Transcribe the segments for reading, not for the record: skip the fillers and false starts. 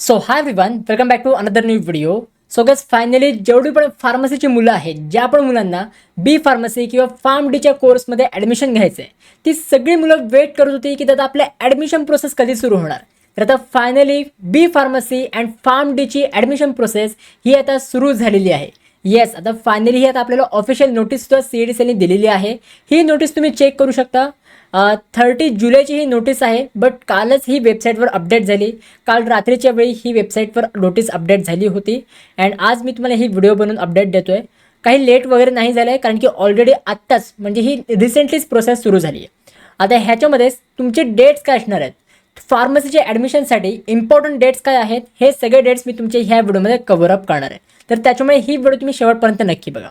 So hi everyone, welcome back to another new video. So guys, finally जेवढी पण फार्मसीची मुलं आहेत, ज्या पण मुलांना बी फार्मसी किंवा फार्म डीच्या कोर्समध्ये ॲडमिशन घ्यायचं आहे, ती सगळी मुलं वेट करत होती की दादा आपल्या ॲडमिशन प्रोसेस कधी सुरू होणार. तर आता finally b pharmacy and pharm डीची ॲडमिशन प्रोसेस ही आता सुरू झालेली आहे. येस, आता फायनली ही आता आपल्याला ऑफिशियल नोटीससुद्धा CET दिलेली आहे. ही नोटीस तुम्ही चेक करू शकता. 30 जुलैची ही नोटीस आहे, बट कालच ही वेबसाईटवर अपडेट झाली. काल रात्रीच्या वेळी ही वेबसाईटवर नोटीस अपडेट झाली होती अँड आज मी तुम्हाला ही व्हिडिओ बनवून अपडेट देतो आहे. काही लेट वगैरे नाही झालं आहे, कारण की ऑलरेडी आत्ताच म्हणजे ही रिसेंटलीच प्रोसेस सुरू झाली आहे. आता ह्याच्यामध्ये तुमचे डेट्स काय असणार आहेत, फार्मसीच्या ॲडमिशनसाठी इम्पॉर्टंट डेट्स काय आहेत, हे सगळे डेट्स मी तुमच्या ह्या व्हिडिओमध्ये कव्हर अप करणार आहे. तर त्याच्यामुळे ही व्हिडिओ तुम्ही शेवटपर्यंत नक्की बघा.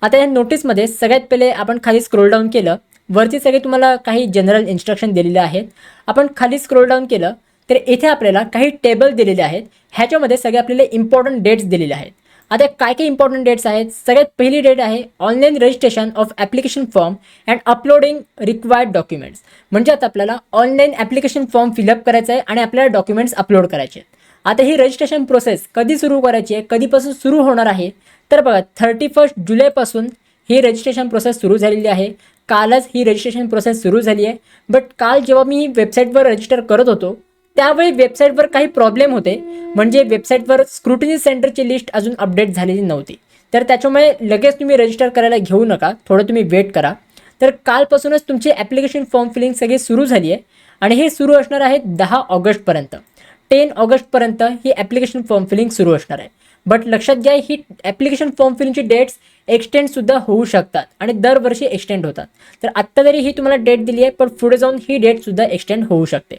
आता या नोटीसमध्ये सगळ्यात पहिले आपण खाली स्क्रोल डाऊन केलं, वरती सगळे तुम्हाला काही जनरल इन्स्ट्रक्शन दिलेले आहेत. आपण खाली स्क्रोल डाऊन केलं तर इथे आपल्याला काही टेबल दिलेले आहेत. ह्याच्यामध्ये सगळे आपल्याला इम्पॉर्टंट डेट्स दिलेले आहेत. आता काय काय इम्पॉर्टंट डेट्स आहेत, सगळ्यात पहिली डेट आहे online registration of application form and uploading required documents. म्हणजे आता आपल्याला ऑनलाईन ॲप्लिकेशन फॉर्म फिलअप करायचा आहे आणि आपल्याला डॉक्युमेंट्स अपलोड करायचे आहेत. आता ही रजिस्ट्रेशन प्रोसेस कधी सुरू करायची आहे, कधीपासून सुरू होणार आहे, तर बघा 31 जुलैपासून ही रजिस्ट्रेशन प्रोसेस सुरू झालेली आहे. कालच ही रजिस्ट्रेशन प्रोसेस सुरू झाली आहे. बट काल जेव्हा मी वेबसाईटवर रजिस्टर करत होतो त्यावेळी वेबसाईटवर काही प्रॉब्लेम होते, म्हणजे वेबसाईटवर स्क्रुटिनी सेंटरची लिस्ट अजून अपडेट झालेली नव्हती. तर त्याच्यामुळे लगेच तुम्ही रजिस्टर करायला घेऊ नका, थोडं तुम्ही वेट करा. तर कालपासूनच तुमची ॲप्लिकेशन फॉर्म फिलिंग सगळी सुरू झाली आहे आणि हे सुरू असणार आहे 10 ऑगस्टपर्यंत. 10 ऑगस्टपर्यंत ही ॲप्लिकेशन फॉर्म फिलिंग सुरू असणार आहे. बट लक्षात घ्या, ही ॲप्लिकेशन फॉर्म फिलिंगची डेट्स एक्सटेंडसुद्धा होऊ शकतात आणि दरवर्षी एक्सटेंड होतात. तर आत्ता जरी ही तुम्हाला डेट दिली आहे, पण पुढे जाऊन ही डेटसुद्धा एक्सटेंड होऊ शकते.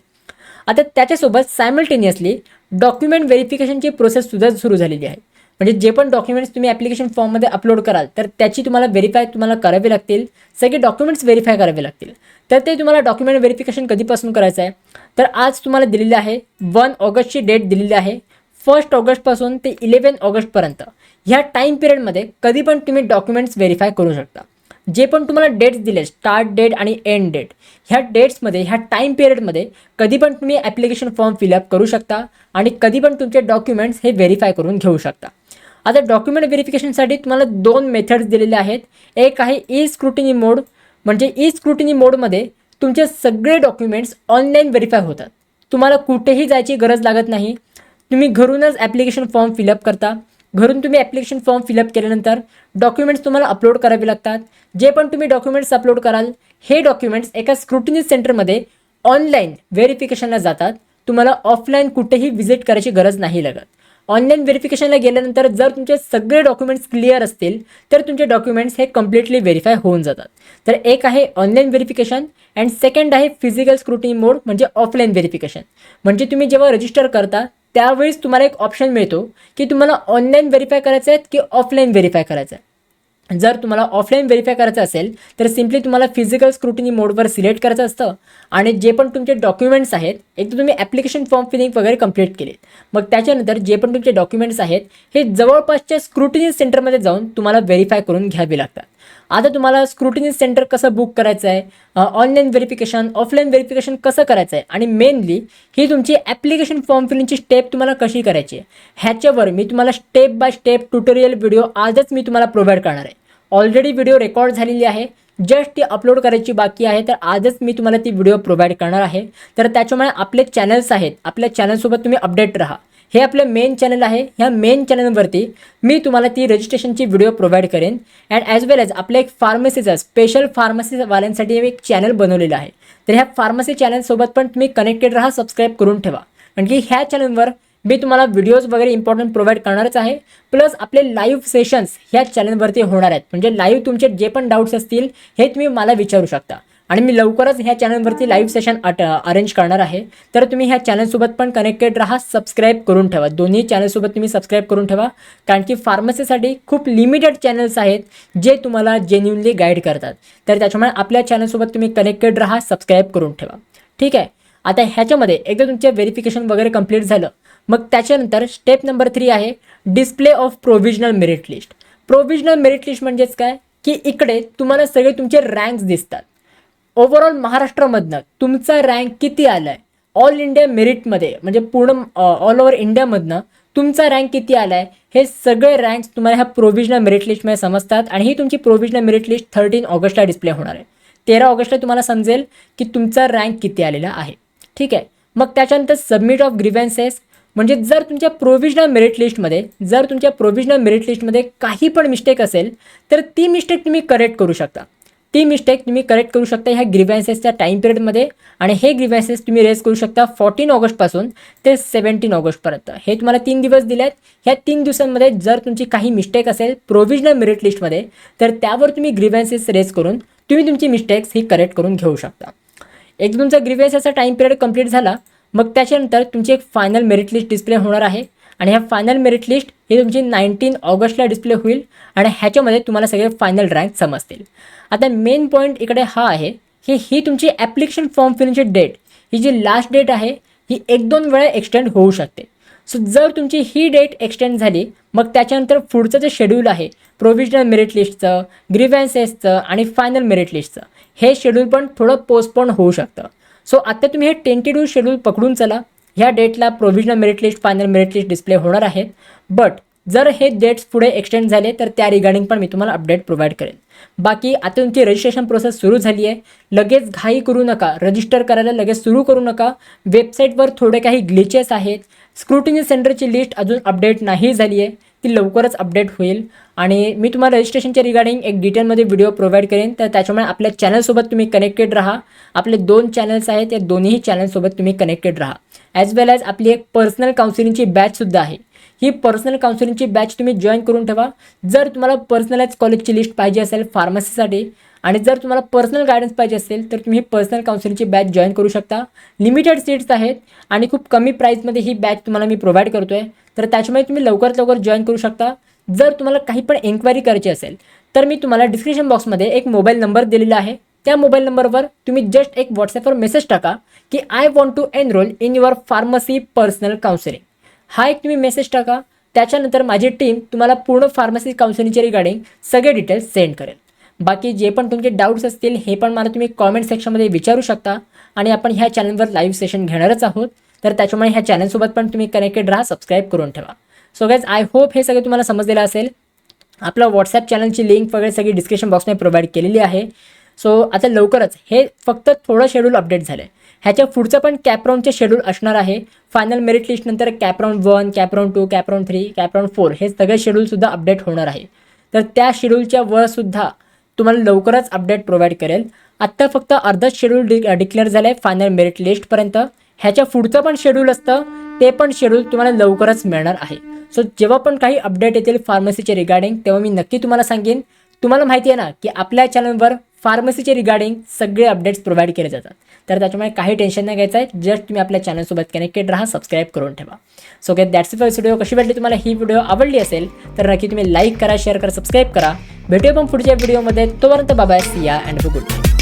आता त्याच्यासोबत सायमल्टेनियसली डॉक्युमेंट व्हेरिफिकेशनची प्रोसेससुद्धा सुरू झालेली आहे. म्हणजे जे पण डॉक्युमेंट्स तुम्ही ॲप्लिकेशन फॉर्ममध्ये अपलोड कराल तर त्याची तुम्हाला व्हेरीफाय करावे लागतील, सगळे डॉक्युमेंट्स व्हेरीफाय करावे लागतील. तर ते तुम्हाला डॉक्युमेंट व्हेरिफिकेशन कधीपासून करायचं आहे, तर आज तुम्हाला दिलेलं आहे 1 ऑगस्टची डेट दिलेली आहे. 1 ऑगस्टपासून ते 11 ऑगस्टपर्यंत ह्या टाईम पिरियडमध्ये कधी पण तुम्ही डॉक्युमेंट्स व्हेरीफाय करू शकता. जे पण तुम्हाला डेट्स दिले, स्टार्ट डेट आणि एंड डेट, ह्या डेट्समध्ये ह्या टाईम पिरियडमध्ये कधी पण तुम्ही ॲप्लिकेशन फॉर्म फिलअप करू शकता आणि कधी पण तुमचे डॉक्युमेंट्स हे व्हेरीफाय करून घेऊ शकता. आता डॉक्युमेंट व्हेरिफिकेशनसाठी तुम्हाला 2 मेथड्स दिलेले आहेत. एक आहे ई स्क्रुटिनी मोड, म्हणजे ई स्क्रुटिनी मोडमध्ये तुमचे सगळे डॉक्युमेंट्स ऑनलाईन व्हेरीफाय होतात. तुम्हाला कुठेही जायची गरज लागत नाही. तुम्ही घरूनच ॲप्लिकेशन फॉर्म फिलअप करता. घरून तुम्ही ॲप्लिकेशन फॉर्म फिलअप केल्यानंतर डॉक्युमेंट्स तुम्हाला अपलोड करावे लागतात. जे पण तुम्ही डॉक्युमेंट्स अपलोड कराल हे डॉक्युमेंट्स एका स्क्रुटिनी सेंटरमध्ये ऑनलाईन व्हेरिफिकेशनला जातात. तुम्हाला ऑफलाईन कुठेही व्हिजिट करायची गरज नाही लागत. ऑनलाईन व्हेरिफिकेशनला गेल्यानंतर जर तुमचे सगळे डॉक्युमेंट्स क्लिअर असतील तर तुमचे डॉक्युमेंट्स हे कम्प्लिटली व्हेरीफाय होऊन जातात. तर एक आहे ऑनलाईन व्हेरिफिकेशन अँड सेकंड आहे फिजिकल स्क्रुटिनी मोड, म्हणजे ऑफलाईन व्हेरिफिकेशन. म्हणजे तुम्ही जेव्हा रजिस्टर करता त्यावेळेस तुम्हाला एक ऑप्शन मिळतो की तुम्हाला ऑनलाईन व्हेरीफाय करायचं आहे की ऑफलाईन व्हेरीफाय करायचं आहे. जर तुम्हाला ऑफलाईन व्हेरीफाय करायचं असेल तर सिम्पली तुम्हाला फिजिकल स्क्रुटिनी मोडवर सिलेक्ट करायचं असतं आणि जे पण तुमचे डॉक्युमेंट्स आहेत, एक तर तुम्ही ॲप्लिकेशन फॉर्म फिलिंग वगैरे कंप्लीट केले, मग त्याच्यानंतर जे पण तुमचे डॉक्युमेंट्स आहेत हे जवळपासच्या स्क्रुटिनी सेंटरमध्ये जाऊन तुम्हाला व्हेरीफाय करून घ्यावे लागतात. आता तुम्हाला स्क्रुटिनी सेंटर कसं बुक करायचं आहे, ऑनलाईन व्हेरिफिकेशन, ऑफलाईन व्हेरिफिकेशन कसं करायचं आहे आणि मेनली ही तुमची ॲप्लिकेशन फॉर्म फिलिंगची स्टेप तुम्हाला कशी करायची आहे, ह्याच्यावर मी तुम्हाला step by step tutorial video आजच मी तुम्हाला प्रोव्हाइड करणार आहे. ऑलरेडी व्हिडिओ रेकॉर्ड झालेली आहे, जस्ट ती अपलोड करायची बाकी आहे. तर आजच मी तुम्हाला ती व्हिडिओ प्रोव्हाइड करणार आहे. तर त्याच्यामुळे आपले चॅनल्स आहेत, आपल्या चॅनलसोबत तुम्ही अपडेट राहा. हे आपलं मेन चॅनल आहे. ह्या मेन चॅनलवरती मी तुम्हाला ती रजिस्ट्रेशनची व्हिडिओ प्रोव्हाइड करेन अँड ॲज वेल एज आपल्या एक फार्मसीचं स्पेशल फार्मसीवाल्यांसाठी एक चॅनल बनवलेलं आहे. तर ह्या फार्मसी चॅनलसोबत पण तुम्ही कनेक्टेड राहा, सबस्क्राईब करून ठेवा. कारण की ह्या चॅनलवर मी तुम्हाला व्हिडिओज वगैरे इम्पॉर्टंट प्रोव्हाइड करणारच आहे. प्लस आपले लाईव्ह सेशन्स ह्या चॅनलवरती होणार आहेत. म्हणजे लाईव्ह तुमचे जे पण डाऊट्स असतील हे तुम्ही मला विचारू शकता आणि मी लवकरच ह्या चॅनलवरती लाईव्ह सेशन अरेंज करणार आहे. तर तुम्ही ह्या चॅनलसोबत पण कनेक्टेड राहा, सबस्क्राईब करून ठेवा. दोन्ही चॅनलसोबत तुम्ही सबस्क्राईब करून ठेवा, कारण की फार्मसीसाठी खूप लिमिटेड चॅनल्स आहेत जे तुम्हाला जेन्युनली गाईड करतात. तर त्याच्यामुळे आपल्या चॅनलसोबत तुम्ही कनेक्टेड राहा, सबस्क्राईब करून ठेवा. ठीक आहे. आता ह्याच्यामध्ये एकदा तुमचं व्हेरिफिकेशन वगैरे कंप्लीट झालं, मग त्याच्यानंतर स्टेप नंबर 3 आहे display of provisional merit list. Provisional merit list म्हणजेच काय की इकडे तुम्हाला सगळे तुमचे रँक्स दिसतात. ओव्हरऑल महाराष्ट्रामधनं तुमचा रँक किती आला आहे, ऑल इंडिया मेरिटमध्ये म्हणजे पूर्ण ऑल ओव्हर इंडियामधनं तुमचा रँक किती आला आहे हे सगळे रँक्स तुम्हाला ह्या प्रोव्हिजनल मेरिट लिस्टमध्ये समजतात. आणि ही तुमची प्रोव्हिजनल मेरिट लिस्ट 13 ऑगस्टला डिस्प्ले होणार आहे. 13 ऑगस्टला तुम्हाला समजेल की तुमचा रँक किती आलेला आहे. ठीक आहे. मग त्याच्यानंतर सबमिट ऑफ ग्रीव्हन्सेस, म्हणजे जर तुमच्या प्रोव्हिजनल मेरिट लिस्टमध्ये काही पण मिस्टेक असेल तर ती मिस्टेक तुम्ही करेक्ट करू शकता. ह्या ग्रीव्हन्सेसच्या टाईम पिरियडमध्ये. आणि हे ग्रीव्हन्सेस तुम्ही रेज करू शकता 14 ऑगस्टपासून ते 17 ऑगस्टपर्यंत. हे तुम्हाला 3 दिवस दिले आहेत. ह्या 3 दिवसांमध्ये जर तुमची काही मिस्टेक असेल प्रोव्हिजनल मेरिट लिस्टमध्ये तर त्यावर तुम्ही ग्रीव्हन्सेस रेज करून तुम्ही तुमची मिस्टेक्स ही करेक्ट करून घेऊ शकता. एकदा तुमचा ग्रीव्हन्सेसचा टाईम पिरियड कंप्लीट झाला मग त्याच्यानंतर तुमची एक फायनल मेरिट लिस्ट डिस्प्ले होणार आहे. आणि ह्या फायनल मेरिट लिस्ट ही तुमची 19 ऑगस्टला डिस्प्ले होईल. आणि ह्याच्यामध्ये तुम्हाला सगळे फायनल रँक समजतील. आता मेन पॉईंट इकडे हा आहे की ही तुमची ॲप्लिकेशन फॉर्म फिलिंगची डेट, ही जी लास्ट डेट आहे ही 1-2 वेळा एक्सटेंड होऊ शकते. सो जर तुमची ही डेट एक्सटेंड झाली मग त्याच्यानंतर पुढचं जे शेड्यूल आहे प्रोव्हिजनल मेरिट लिस्टचं, ग्रीव्हन्सेसचं आणि फायनल मेरिट लिस्टचं, हे शेड्यूल पण थोडं पोस्टपोन होऊ शकतं. सो आता तुम्ही हे टेंटेटिव्ह शेड्यूल पकडून चला. ह्या डेटला provisional merit list, final merit list display होणार आहेत. बट जर हे डेट्स पुढे एक्सटेंड झाले तर त्या रिगार्डिंग पण मी तुम्हाला अपडेट प्रोव्हाइड करेन. बाकी आता तुमची रजिस्ट्रेशन प्रोसेस सुरू झाली आहे. लगेच घाई करू नका, रजिस्टर करायला लगेच सुरू करू नका. वेबसाईटवर थोडे काही ग्लिचेस आहेत. स्क्रुटिनी सेंटरची लिस्ट अजून अपडेट नाही झाली आहे, ती लवकरच अपडेट होईल. आणि मी तुम्हाला रजिस्ट्रेशनच्या रिगार्डिंग एक डिटेलमध्ये व्हिडिओ प्रोव्हाइड करेन. तर त्याच्यामुळे आपल्या चॅनलसोबत तुम्ही कनेक्टेड राहा. आपले 2 चॅनल्स आहेत, या दोन्ही चॅनलसोबत तुम्ही कनेक्टेड राहा. ॲज वेल ॲज आपली एक पर्सनल काउन्सिलिंगची बॅचसुद्धा आहे. ही पर्सनल काउन्सिलिंगची बॅच तुम्ही जॉईन करून ठेवा. जर तुम्हाला पर्सनलाइज कॉलेजची लिस्ट पाहिजे असेल फार्मसीसाठी आणि जर तुम्हाला पर्सनल गायडन्स पाहिजे असेल तर तुम्ही पर्सनल काउन्सिलिंगची बॅच जॉईन करू शकता. लिमिटेड सीट्स आहेत आणि खूप कमी प्राईसमध्ये ही बॅच तुम्हाला मी प्रोव्हाइड करतो आहे. तर त्याच्यामुळे तुम्ही लवकरात लवकर जॉईन करू शकता. जर तुम्हाला काही पण एन्क्वायरी करायची असेल तर मी तुम्हाला डिस्क्रिप्शन बॉक्समध्ये एक मोबाईल नंबर दिलेला आहे. त्या मोबाईल नंबरवर तुम्ही जस्ट एक व्हॉट्सॲपवर मेसेज टाका की I want to enroll in your pharmacy personal counselling. हा एक तुम्ही मेसेज टाका. त्याच्यानंतर माझी टीम तुम्हाला पूर्ण फार्मसी काउन्सिलिंगच्या रिगार्डिंग सगळे डिटेल्स सेंड करेल. बाकी जे पण तुमचे डाऊट्स असतील हे पण मला तुम्ही कॉमेंट सेक्शनमध्ये विचारू शकता. आणि आपण ह्या चॅनलवर लाईव्ह सेशन घेणारच आहोत. तर त्याच्यामुळे ह्या चॅनलसोबत पण तुम्ही कनेक्टेड राहा, सबस्क्राईब करून ठेवा. सो गाईज आय होप हे सगळं तुम्हाला समजलेलं असेल. आपलं व्हॉट्सॲप चॅनलची लिंक वगैरे सगळी डिस्क्रिप्शन बॉक्समध्ये प्रोव्हाइड केलेली आहे. सो आता लवकरच हे फक्त थोडं शेड्यूल अपडेट झालं आहे. ह्याच्या पुढचं पण कॅपराऊंडचे शेड्यूल असणार आहे. फायनल मेरिट लिस्टनंतर कॅपराऊंड 1, कॅपराऊंड 2, कॅपराऊंड 3, कॅपराऊंड 4 हे सगळे शेड्यूलसुद्धा अपडेट होणार आहे. तर त्या शेड्यूलच्या वरसुद्धा तुम्हाला लवकरच अपडेट प्रोव्हाइड करेल. आत्ता फक्त अर्धच शेड्यूल डिक्लेअर झालं आहे फायनल मेरिट लिस्टपर्यंत. ह्याच्या पुढचं पण शेड्यूल असतं, ते पण शेड्यूल तुम्हाला लवकरच मिळणार आहे. सो जेव्हा पण काही अपडेट येतील फार्मसीचे रिगार्डिंग तेव्हा मी नक्की तुम्हाला सांगेन. तुम्हाला माहिती आहे ना की आपल्या चॅनलवर फार्मसीचे रिगार्डिंग सगळे अपडेट्स प्रोव्हाइड केले जातात. तर त्याच्यामुळे काही टेन्शन नाही घ्यायचं आहे. जस्ट तुम्ही आपल्या चॅनलसोबत कनेक्टेड राहा, सबस्क्राईब करून ठेवा. So gate that's it for video. कशी वाटली तुम्हाला ही व्हिडिओ आवडली असेल तर नक्की तुम्ही लाईक करा, शेअर करा, सबस्क्राईब करा. भेटूया पण पुढच्या व्हिडिओमध्ये. तोपर्यंत बाय, सी या अँड गुड.